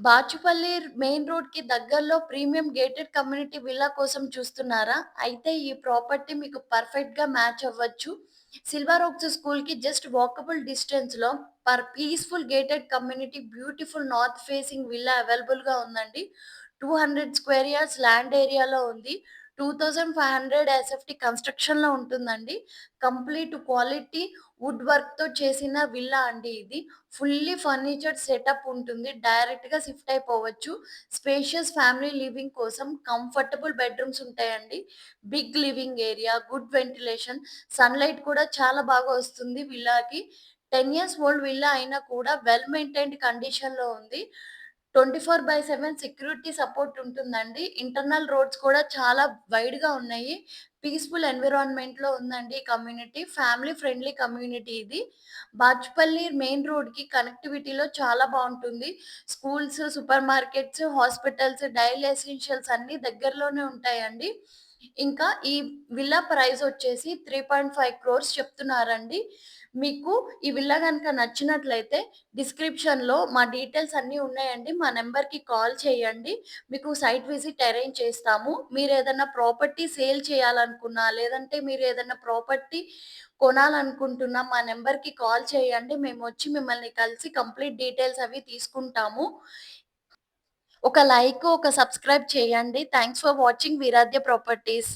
Bachupally main రోడ్‌కి దగ్గరలో premium gated community villa కోసం చూస్తున్నారా? అయితే ఈ ప్రాపర్టీ మీకు పర్ఫెక్ట్‌గా మ్యాచ్ అవ్వచ్చు. సిల్వర్ ఓక్స్ స్కూల్‌కి జస్ట్ వాకబుల్ డిస్టెన్స్‌లో peaceful gated community beautiful north facing villa అవైలబుల్‌గా ఉందండి. 200 స్క్వేర్ యార్డ్స్ ల్యాండ్ ఏరియాలో ఉంది. 2500 ఎస్ఎఫ్‌టి కన్‌స్ట్రక్షన్‌లో ఉంటుందండి. కంప్లీట్ క్వాలిటీ వుడ్ వర్క్‌తో చేసిన విల్లా అండి ఇది. ఫుల్లీ ఫర్నిచర్డ్ సెటప్ ఉంటుంది. డైరెక్ట్‌గా షిఫ్ట్ అయిపోవచ్చు. స్పేషియస్ ఫ్యామిలీ లివింగ్ కోసం కంఫర్టబుల్ బెడ్‌రూమ్స్ ఉంటాయండి. Big living area, good ventilation, sunlight కూడా చాలా బాగా వస్తుంది విల్లాకి. 10 ఇయర్స్ ఓల్డ్ విల్లా అయినా కూడా వెల్ మెయింటైన్డ్ కండిషన్‌లో ఉంది. 24/7 సెక్యూరిటీ సపోర్ట్ ఉంటుందండి. ఇంటర్నల్ రోడ్స్ కూడా చాలా వైడ్‌గా ఉన్నాయి. పీస్‌ఫుల్ ఎన్విరాన్మెంట్‌లో ఉందండి ఈ కమ్యూనిటీ. ఫ్యామిలీ ఫ్రెండ్లీ కమ్యూనిటీ ఇది. బాచుపల్లి మెయిన్ రోడ్‌కి కనెక్టివిటీలో చాలా బావుంటుంది. Schools, super markets, hospitals, daily essentials అన్నీ దగ్గరలోనే ఉంటాయండి. ఇంకా ఈ విల్లా ప్రైస్ వచ్చేసి 3.5 క్రోర్స్ చెప్తున్నారండి. మీకు ఈ విల్లా గనుక నచ్చినట్లయితే డిస్క్రిప్షన్‌లో మా డీటెయిల్స్ అన్నీ ఉన్నాయండి. మా నంబర్‌కి కాల్ చేయండి. మీకు సైట్ విజిట్ అరేంజ్ చేస్తాము. మీరేదన్నా ప్రాపర్టీ సేల్ చేయాలనుకున్నా, లేదంటే మీరేదన్నా ప్రాపర్టీ కొనాలనుకుంటున్నా మా నంబర్‌కి కాల్ చేయండి. మేమొచ్చి మిమ్మల్ని కలిసి కంప్లీట్ డీటెయిల్స్ అవి తీసుకుంటాము. ఒక లైక్, ఒక సబ్స్క్రైబ్ చేయండి. Thanks for watching Veeradhya properties.